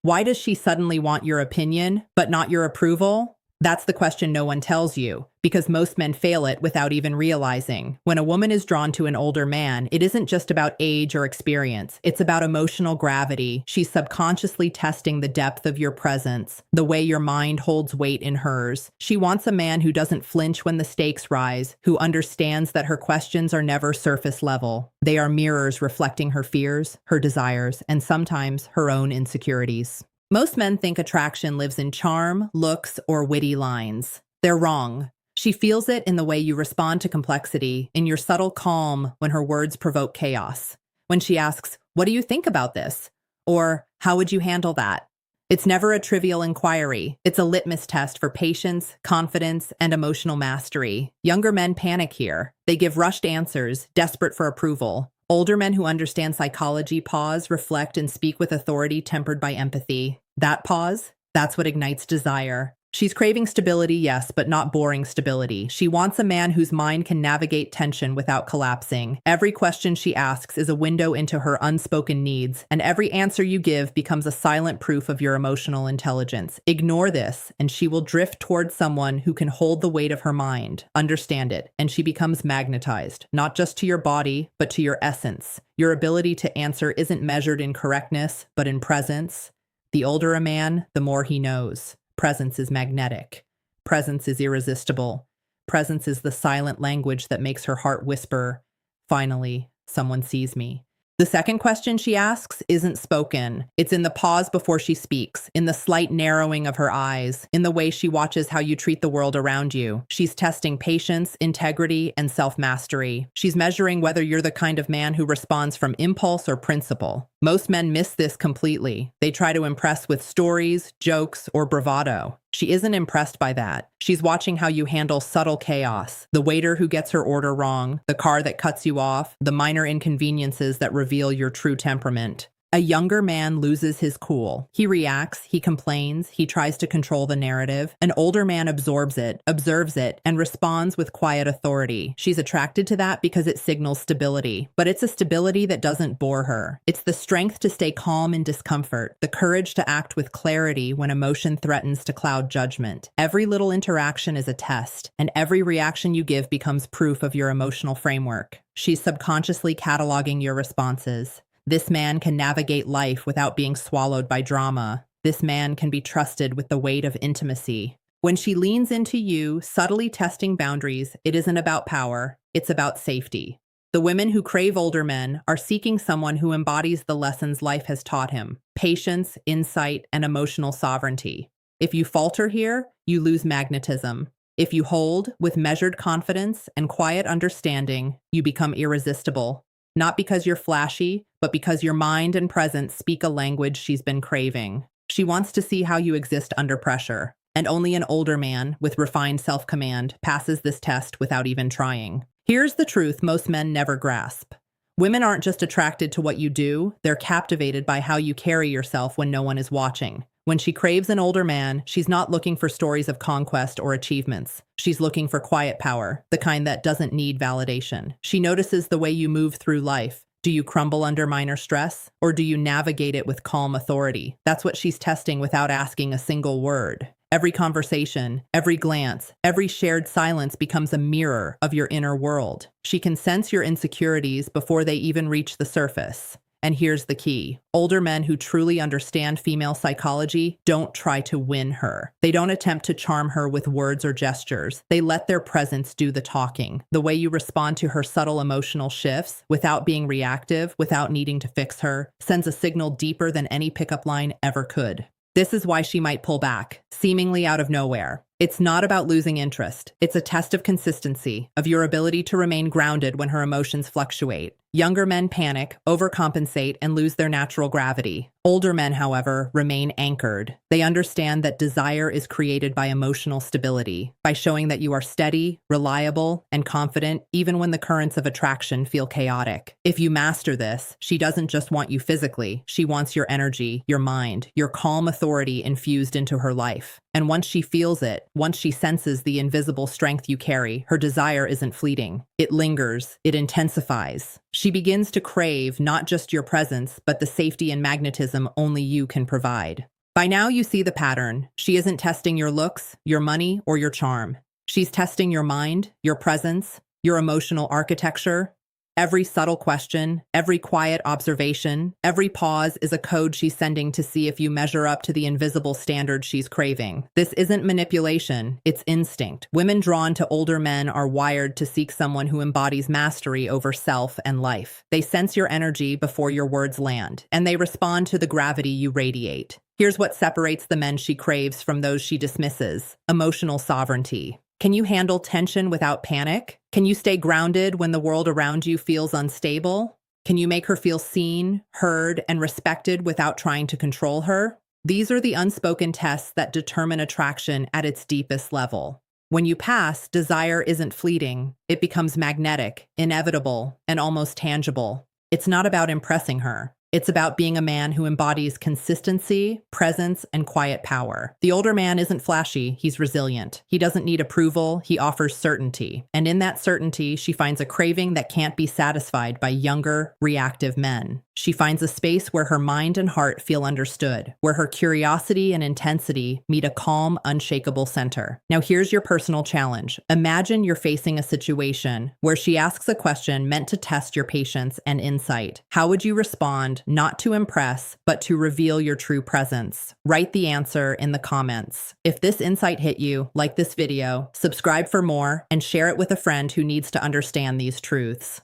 Why does she suddenly want your opinion, but not your approval? That's the question no one tells you, because most men fail it without even realizing. When a woman is drawn to an older man, it isn't just about age or experience. It's about emotional gravity. She's subconsciously testing the depth of your presence, the way your mind holds weight in hers. She wants a man who doesn't flinch when the stakes rise, who understands that her questions are never surface level. They are mirrors reflecting her fears, her desires, and sometimes her own insecurities. Most men think attraction lives in charm, looks, or witty lines. They're wrong. She feels it in the way you respond to complexity, in your subtle calm when her words provoke chaos. When she asks, "What do you think about this?" Or, "How would you handle that?" It's never a trivial inquiry. It's a litmus test for patience, confidence, and emotional mastery. Younger men panic here. They give rushed answers, desperate for approval. Older men who understand psychology pause, reflect, and speak with authority tempered by empathy. That pause, that's what ignites desire. She's craving stability, yes, but not boring stability. She wants a man whose mind can navigate tension without collapsing. Every question she asks is a window into her unspoken needs, and every answer you give becomes a silent proof of your emotional intelligence. Ignore this, and she will drift towards someone who can hold the weight of her mind, understand it, and she becomes magnetized, not just to your body, but to your essence. Your ability to answer isn't measured in correctness, but in presence. The older a man, the more he knows. Presence is magnetic. Presence is irresistible. Presence is the silent language that makes her heart whisper, "Finally, someone sees me." The second question she asks isn't spoken. It's in the pause before she speaks, in the slight narrowing of her eyes, in the way she watches how you treat the world around you. She's testing patience, integrity, and self-mastery. She's measuring whether you're the kind of man who responds from impulse or principle. Most men miss this completely. They try to impress with stories, jokes, or bravado. She isn't impressed by that. She's watching how you handle subtle chaos, the waiter who gets her order wrong, the car that cuts you off, the minor inconveniences that reveal your true temperament. A younger man loses his cool. He reacts, he complains, he tries to control the narrative. An older man absorbs it, observes it, and responds with quiet authority. She's attracted to that because it signals stability, but it's a stability that doesn't bore her. It's the strength to stay calm in discomfort, the courage to act with clarity when emotion threatens to cloud judgment. Every little interaction is a test, and every reaction you give becomes proof of your emotional framework. She's subconsciously cataloging your responses. This man can navigate life without being swallowed by drama. This man can be trusted with the weight of intimacy. When she leans into you, subtly testing boundaries, it isn't about power, it's about safety. The women who crave older men are seeking someone who embodies the lessons life has taught him: patience, insight, and emotional sovereignty. If you falter here, you lose magnetism. If you hold with measured confidence and quiet understanding, you become irresistible. Not because you're flashy, but because your mind and presence speak a language she's been craving. She wants to see how you exist under pressure, and only an older man with refined self-command passes this test without even trying. Here's the truth most men never grasp. Women aren't just attracted to what you do, they're captivated by how you carry yourself when no one is watching. When she craves an older man, she's not looking for stories of conquest or achievements. She's looking for quiet power, the kind that doesn't need validation. She notices the way you move through life. Do you crumble under minor stress, or do you navigate it with calm authority? That's what she's testing without asking a single word. Every conversation, every glance, every shared silence becomes a mirror of your inner world. She can sense your insecurities before they even reach the surface. And here's the key. Older men who truly understand female psychology don't try to win her. They don't attempt to charm her with words or gestures. They let their presence do the talking. The way you respond to her subtle emotional shifts, without being reactive, without needing to fix her, sends a signal deeper than any pickup line ever could. This is why she might pull back, seemingly out of nowhere. It's not about losing interest. It's a test of consistency, of your ability to remain grounded when her emotions fluctuate. Younger men panic, overcompensate, and lose their natural gravity. Older men, however, remain anchored. They understand that desire is created by emotional stability, by showing that you are steady, reliable, and confident even when the currents of attraction feel chaotic. If you master this, she doesn't just want you physically, she wants your energy, your mind, your calm authority infused into her life. And once she feels it, once she senses the invisible strength you carry, her desire isn't fleeting. It lingers, it intensifies. She begins to crave not just your presence, but the safety and magnetism only you can provide. By now, you see the pattern. She isn't testing your looks, your money, or your charm. She's testing your mind, your presence, your emotional architecture. Every subtle question, every quiet observation, every pause is a code she's sending to see if you measure up to the invisible standard she's craving. This isn't manipulation, it's instinct. Women drawn to older men are wired to seek someone who embodies mastery over self and life. They sense your energy before your words land, and they respond to the gravity you radiate. Here's what separates the men she craves from those she dismisses: emotional sovereignty. Can you handle tension without panic? Can you stay grounded when the world around you feels unstable? Can you make her feel seen, heard, and respected without trying to control her? These are the unspoken tests that determine attraction at its deepest level. When you pass, desire isn't fleeting. It becomes magnetic, inevitable, and almost tangible. It's not about impressing her. It's about being a man who embodies consistency, presence, and quiet power. The older man isn't flashy, he's resilient. He doesn't need approval, he offers certainty. And in that certainty, she finds a craving that can't be satisfied by younger, reactive men. She finds a space where her mind and heart feel understood, where her curiosity and intensity meet a calm, unshakable center. Now here's your personal challenge. Imagine you're facing a situation where she asks a question meant to test your patience and insight. How would you respond, not to impress, but to reveal your true presence? Write the answer in the comments. If this insight hit you, like this video, subscribe for more, and share it with a friend who needs to understand these truths.